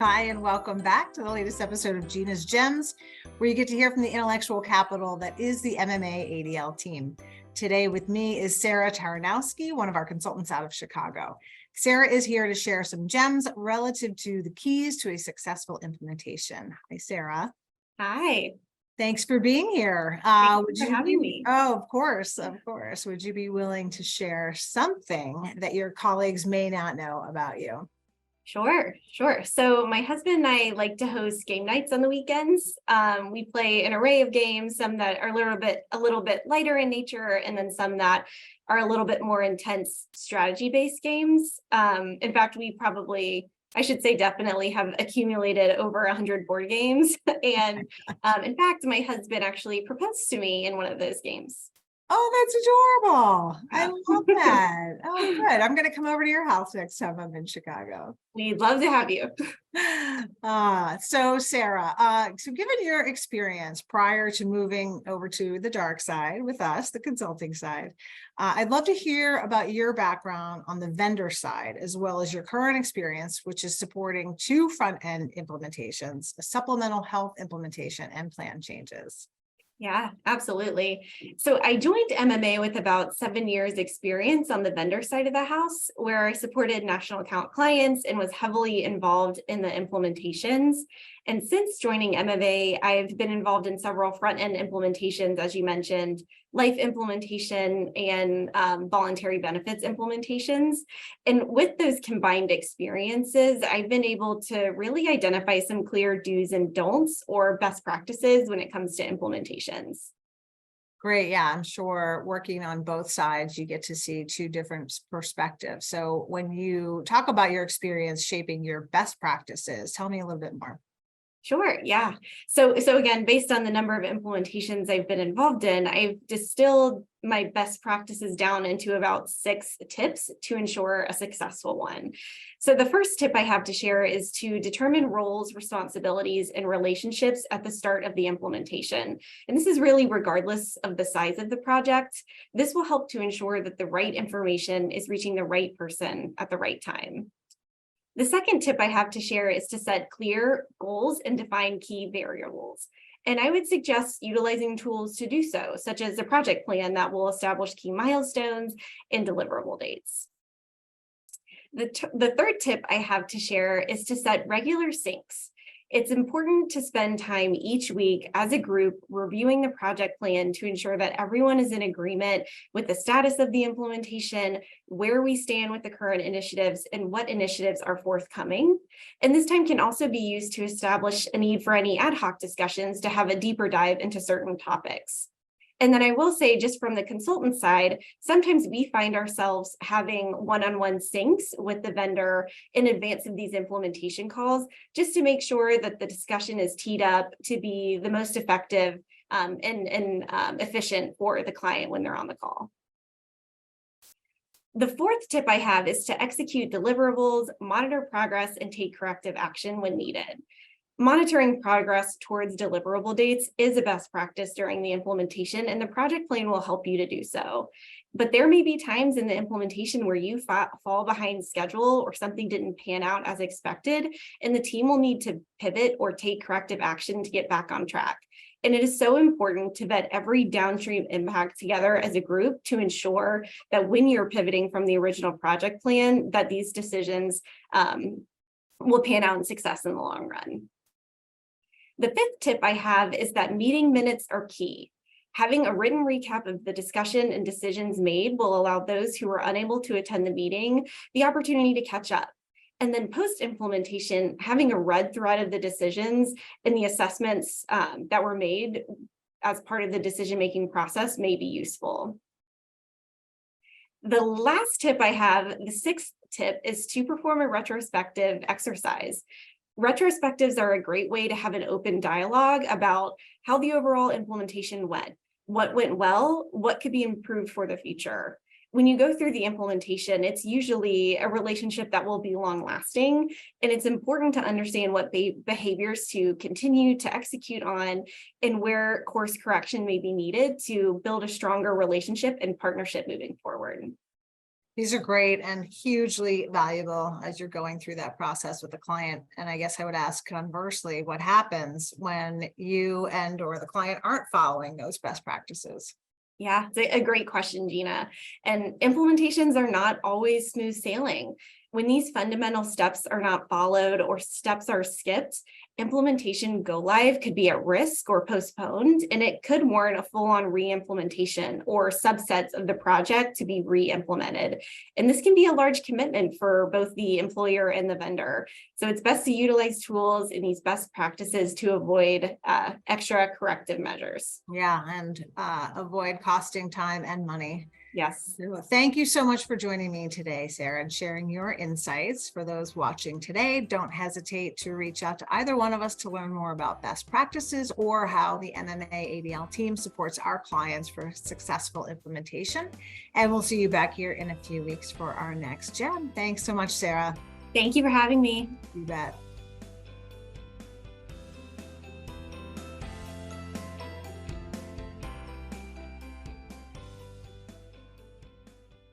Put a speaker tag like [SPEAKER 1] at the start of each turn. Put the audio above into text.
[SPEAKER 1] Hi, and welcome back to the latest episode of Gina's Gems, where you get to hear from the intellectual capital that is the MMA ADL team. Today with me is Sarah Tarnowski, one of our consultants out of Chicago. Sarah is here to share some gems relative to the keys to a successful implementation. Hi, Sarah.
[SPEAKER 2] Hi.
[SPEAKER 1] Thanks for being here.
[SPEAKER 2] Thanks for having me.
[SPEAKER 1] Oh, of course. Would you be willing to share something that your colleagues may not know about you?
[SPEAKER 2] Sure. So my husband and I like to host game nights on the weekends. We play an array of games, some that are a little bit lighter in nature, and then some that are a little bit more intense strategy-based games. In fact, I should say definitely have accumulated over 100 board games. And in fact, my husband actually proposed to me in one of those games.
[SPEAKER 1] Oh, that's adorable. I love that. Oh, good. I'm going to come over to your house next time I'm in Chicago.
[SPEAKER 2] We'd love to have you.
[SPEAKER 1] So Sarah, so given your experience prior to moving over to the dark side with us, the consulting side, I'd love to hear about your background on the vendor side, as well as your current experience, which is supporting 2 front-end implementations, a supplemental health implementation and plan changes.
[SPEAKER 2] Yeah, absolutely. So I joined MMA with about 7 years experience on the vendor side of the house, where I supported national account clients and was heavily involved in the implementations. And since joining MMA, I've been involved in several front-end implementations, as you mentioned, life implementation and voluntary benefits implementations. And with those combined experiences, I've been able to really identify some clear do's and don'ts or best practices when it comes to implementations.
[SPEAKER 1] Great. Yeah, I'm sure working on both sides, you get to see 2 different perspectives. So when you talk about your experience shaping your best practices, tell me a little bit more.
[SPEAKER 2] Sure. Yeah. So again, based on the number of implementations I've been involved in, I've distilled my best practices down into about 6 tips to ensure a successful one. So the first tip I have to share is to determine roles, responsibilities, and relationships at the start of the implementation. And this is really regardless of the size of the project. This will help to ensure that the right information is reaching the right person at the right time. The second tip I have to share is to set clear goals and define key variables. And I would suggest utilizing tools to do so, such as a project plan that will establish key milestones and deliverable dates. The third tip I have to share is to set regular syncs. It's important to spend time each week as a group reviewing the project plan to ensure that everyone is in agreement with the status of the implementation, where we stand with the current initiatives, and what initiatives are forthcoming. And this time can also be used to establish a need for any ad hoc discussions to have a deeper dive into certain topics. And then I will say, just from the consultant side, sometimes we find ourselves having one-on-one syncs with the vendor in advance of these implementation calls, just to make sure that the discussion is teed up to be the most effective and efficient for the client when they're on the call. The fourth tip I have is to execute deliverables, monitor progress, and take corrective action when needed. Monitoring progress towards deliverable dates is a best practice during the implementation, and the project plan will help you to do so. But there may be times in the implementation where you fall behind schedule or something didn't pan out as expected, and the team will need to pivot or take corrective action to get back on track. And it is so important to vet every downstream impact together as a group to ensure that when you're pivoting from the original project plan, that these decisions will pan out in success in the long run. The fifth tip I have is that meeting minutes are key. Having a written recap of the discussion and decisions made will allow those who were unable to attend the meeting the opportunity to catch up. And then post-implementation, having a read thread of the decisions and the assessments that were made as part of the decision-making process may be useful. The last tip I have, the sixth tip, is to perform a retrospective exercise. Retrospectives are a great way to have an open dialogue about how the overall implementation went, what went well, what could be improved for the future. When you go through the implementation, it's usually a relationship that will be long lasting, and it's important to understand what behaviors to continue to execute on and where course correction may be needed to build a stronger relationship and partnership moving forward.
[SPEAKER 1] These are great and hugely valuable as you're going through that process with the client. And I guess I would ask conversely, what happens when you and or the client aren't following those best practices?
[SPEAKER 2] Yeah, it's a great question, Gina. And implementations are not always smooth sailing. When these fundamental steps are not followed or steps are skipped, implementation go live could be at risk or postponed, and it could warrant a full-on re-implementation or subsets of the project to be re-implemented. And this can be a large commitment for both the employer and the vendor. So it's best to utilize tools and these best practices to avoid extra corrective measures.
[SPEAKER 1] Yeah, and avoid costing time and money.
[SPEAKER 2] Yes.
[SPEAKER 1] So thank you so much for joining me today, Sarah, and sharing your insights. For those watching today, don't hesitate to reach out to either one of us to learn more about best practices or how the MMA ADL team supports our clients for successful implementation. And we'll see you back here in a few weeks for our next gem. Thanks so much, Sarah.
[SPEAKER 2] Thank you for having me.
[SPEAKER 1] You bet.